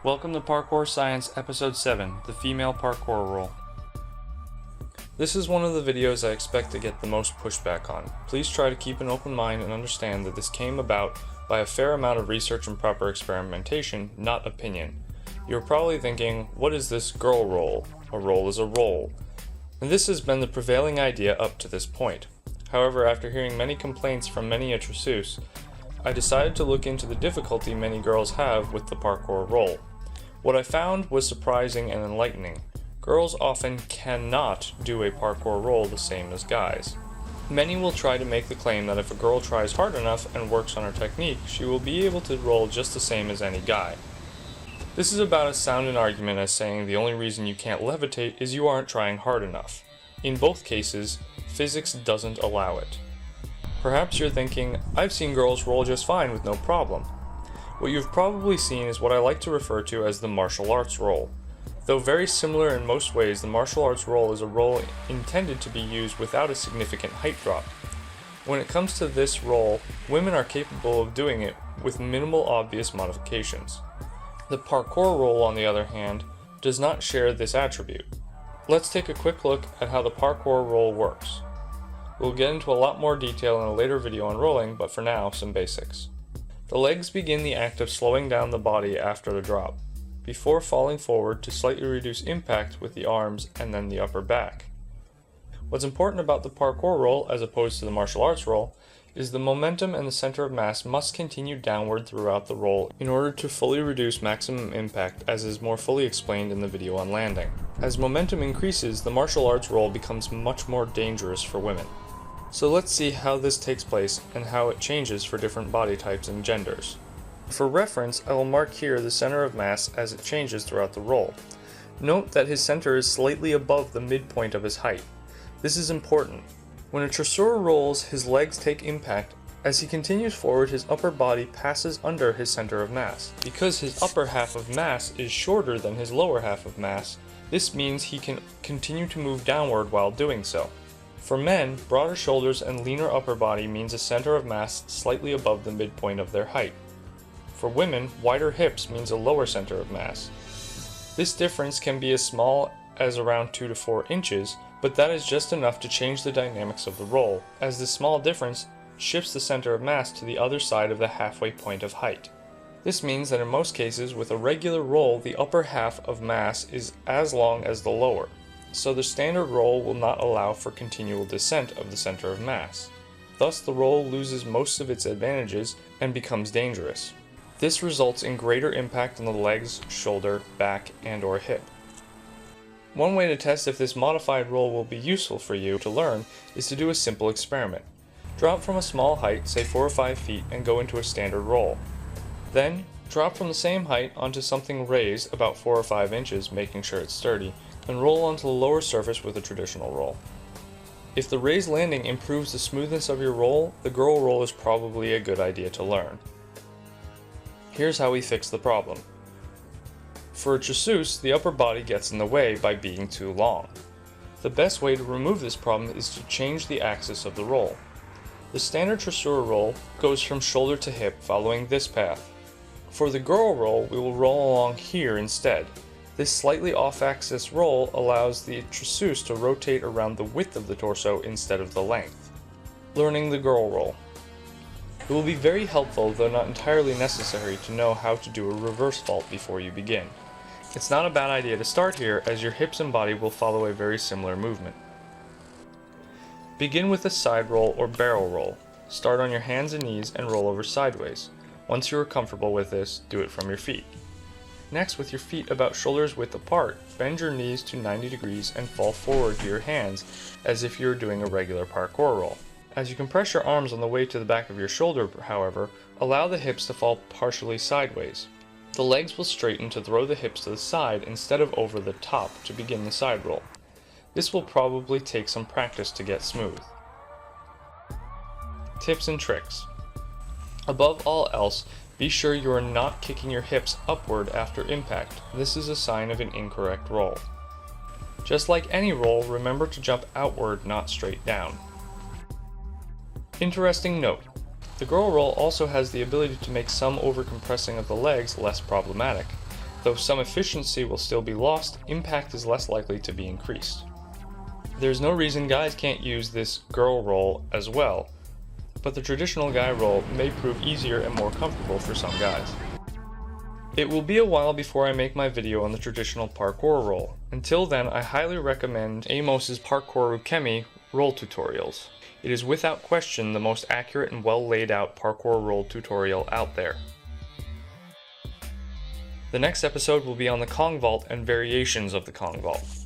Welcome to Parkour Science Episode 7, the female parkour role. This is one of the videos I expect to get the most pushback on. Please try to keep an open mind and understand that this came about by a fair amount of research and proper experimentation, not opinion. You're probably thinking, what is this girl role? A role is a role. And this has been the prevailing idea up to this point. However, after hearing many complaints from many trousseaux, I decided to look into the difficulty many girls have with the parkour role. What I found was surprising and enlightening. Girls often cannot do a parkour role the same as guys. Many will try to make the claim that if a girl tries hard enough and works on her technique, she will be able to roll just the same as any guy. This is about as sound an argument as saying the only reason you can't levitate is you aren't trying hard enough. In both cases, physics doesn't allow it. Perhaps you're thinking, I've seen girls roll just fine with no problem. What you've probably seen is what I like to refer to as the martial arts role. Though very similar in most ways, the martial arts role is a role intended to be used without a significant height drop. When it comes to this role, women are capable of doing it with minimal obvious modifications. The parkour role, on the other hand, does not share this attribute. Let's take a quick look at how the parkour role works. We'll get into a lot more detail in a later video on rolling, but for now, some basics. The legs begin the act of slowing down the body after the drop, before falling forward to slightly reduce impact with the arms and then the upper back. What's important about the parkour roll as opposed to the martial arts roll is the momentum and the center of mass must continue downward throughout the roll in order to fully reduce maximum impact, as is more fully explained in the video on landing. As momentum increases, the martial arts roll becomes much more dangerous for women. So let's see how this takes place and how it changes for different body types and genders. For reference, I will mark here the center of mass as it changes throughout the roll. Note that his center is slightly above the midpoint of his height. This is important. When a trousseau rolls, his legs take impact. As he continues forward, his upper body passes under his center of mass. Because his upper half of mass is shorter than his lower half of mass, this means he can continue to move downward while doing so. For men, broader shoulders and leaner upper body means a center of mass slightly above the midpoint of their height. For women, wider hips means a lower center of mass. This difference can be as small as around 2 to 4 inches, but that is just enough to change the dynamics of the roll, as this small difference shifts the center of mass to the other side of the halfway point of height. This means that in most cases, with a regular roll, the upper half of mass is as long as the lower. So the standard roll will not allow for continual descent of the center of mass. Thus the roll loses most of its advantages and becomes dangerous. This results in greater impact on the legs, shoulder, back, and/or hip. One way to test if this modified roll will be useful for you to learn is to do a simple experiment. Drop from a small height, say 4 or 5 feet, and go into a standard roll. Then, drop from the same height onto something raised about 4 or 5 inches, making sure it's sturdy, and roll onto the lower surface with a traditional roll. If the raised landing improves the smoothness of your roll, the girl roll is probably a good idea to learn. Here's how we fix the problem. For a trousseau, the upper body gets in the way by being too long. The best way to remove this problem is to change the axis of the roll. The standard trousseau roll goes from shoulder to hip following this path. For the girl roll, we will roll along here instead. This slightly off-axis roll allows the trousseau to rotate around the width of the torso instead of the length. Learning the girl roll. It will be very helpful, though not entirely necessary, to know how to do a reverse vault before you begin. It's not a bad idea to start here, as your hips and body will follow a very similar movement. Begin with a side roll or barrel roll. Start on your hands and knees and roll over sideways. Once you are comfortable with this, do it from your feet. Next, with your feet about shoulders width apart, bend your knees to 90 degrees and fall forward to your hands as if you were doing a regular parkour roll. As you compress your arms on the way to the back of your shoulder, however, allow the hips to fall partially sideways. The legs will straighten to throw the hips to the side instead of over the top to begin the side roll. This will probably take some practice to get smooth. Tips and tricks. Above all else, be sure you are not kicking your hips upward after impact. This is a sign of an incorrect roll. Just like any roll, remember to jump outward, not straight down. Interesting note. The girl roll also has the ability to make some overcompressing of the legs less problematic. Though some efficiency will still be lost, impact is less likely to be increased. There's no reason guys can't use this girl roll as well, but the traditional guy roll may prove easier and more comfortable for some guys. It will be a while before I make my video on the traditional parkour roll. Until then, I highly recommend Amos's Parkour Ukemi roll tutorials. It is without question the most accurate and well laid out parkour roll tutorial out there. The next episode will be on the Kong Vault and variations of the Kong Vault.